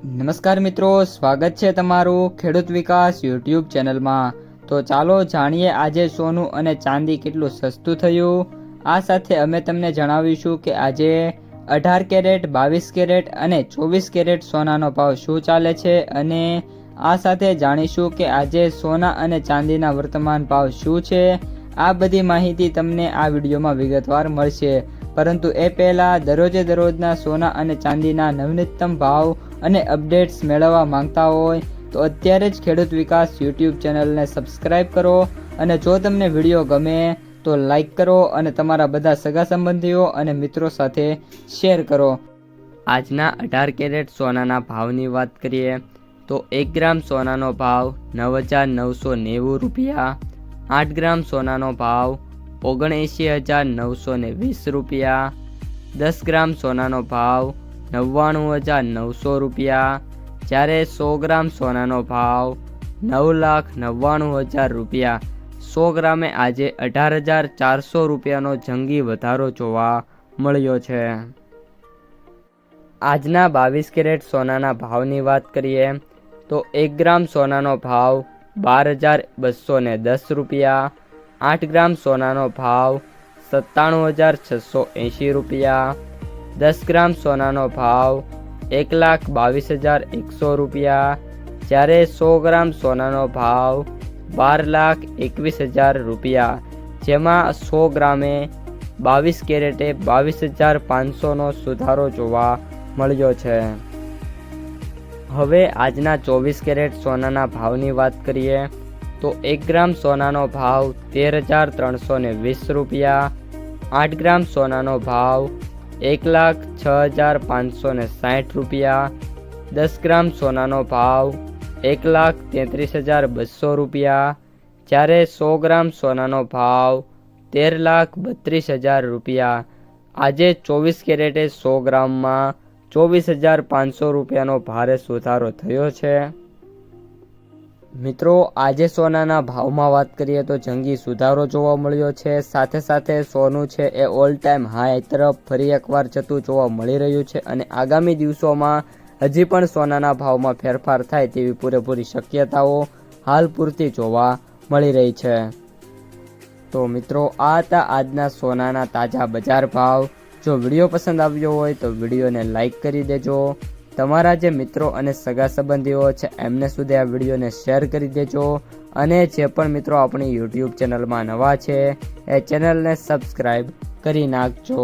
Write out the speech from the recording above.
નમસ્કાર મિત્રો, સ્વાગત છે તમારું ખેડૂત વિકાસ યુટ્યુબ ચેનલમાં। તો ચાલો જાણીએ આજે સોનું અને ચાંદી કેટલું સસ્તું થયું। આ સાથે અમે તમને જણાવીશું કે આજે 18 કેરેટ, 22 કેરેટ અને 24 કેરેટ સોનાનો ભાવ શું ચાલે છે અને આ સાથે જાણીશું કે આજે સોના અને ચાંદીના વર્તમાન ભાવ શું છે। આ બધી માહિતી તમને આ વિડીયોમાં વિગતવાર મળશે, પરંતુ એ પહેલાં દરરોજના સોના અને ચાંદીના નવીનતમ ભાવ અને અપડેટ્સ મેળવવા માંગતા હોય તો અત્યારે જ ખેડૂત વિકાસ યુટ્યુબ ચેનલને સબસ્ક્રાઇબ કરો અને જો તમને વિડીયો ગમે તો લાઈક કરો અને તમારા બધા સગા સંબંધીઓ અને મિત્રો સાથે શેર કરો। આજના 18 કેરેટ સોનાના ભાવની વાત કરીએ તો 1 ગ્રામ સોનાનો ભાવ 9,990 રૂપિયા, 8 ગ્રામ સોનાનો ભાવ 79,920 રૂપિયા, 10 ગ્રામ સોનાનો ભાવ 99,900 રૂપિયા, જ્યારે 100 ગ્રામ સોનાનો ભાવ 9,99,000 રૂપિયા। 100 ગ્રામે આજે 18,400 રૂપિયાનો જંગી વધારો જોવા મળ્યો છે। આજના 22 કેરેટ સોનાના ભાવની વાત કરીએ તો 1 ગ્રામ સોનાનો ભાવ 12,210 રૂપિયા, 8 ગ્રામ સોનાનો ભાવ 97,680 રૂપિયા, 10 ગ્રામ સોનાનો ભાવ 1,22,100 રૂપિયા, જ્યારે 100 ગ્રામ સોનાનો ભાવ 12,21,000 રૂપિયા, જેમાં 100 ગ્રામે 22 કેરેટે 22,500નો સુધારો જોવા મળ્યો છે। હવે આજના 24 કેરેટ સોનાના ભાવની વાત કરીએ તો 1 ગ્રામ સોનાનો ભાવ 13,320 રૂપિયા, 8 ગ્રામ સોનાનો ભાવ 1,06,560 રૂપિયા, 10 ગ્રામ સોનાનો ભાવ 1,33,200 રૂપિયા, જ્યારે 100 ગ્રામ સોનાનો ભાવ 13,32,000 રૂપિયા। આજે 24 કેરેટે 100 ગ્રામમાં 24,500 રૂપિયાનો ભારે સુધારો થયો છે। મિત્રો, આજે સોનાના ભાવમાં વાત કરીએ તો જંગી સુધારો જોવા મળ્યો છે। સાથે સાથે સોનું છે એ ઓલ ટાઈમ હાઈ તરફ ફરી એકવાર જતું જોવા મળી રહ્યું છે અને આગામી દિવસોમાં હજી પણ સોનાના ભાવમાં ફેરફાર થાય તેવી પૂરેપૂરી શક્યતાઓ હાલ પૂરતી જોવા મળી રહી છે। તો મિત્રો, આ હતા આજના સોનાના તાજા બજાર ભાવ। જો વિડીયો પસંદ આવ્યો હોય તો વિડીયોને લાઈક કરી દેજો, તમારા જે મિત્રો અને સગા સંબંધીઓ છે એમને સુધી આ વિડીયોને શેર કરી દેજો અને જે પણ મિત્રો આપણી યુટ્યુબ ચેનલમાં નવા છે એ ચેનલને સબસ્ક્રાઈબ કરી નાખજો।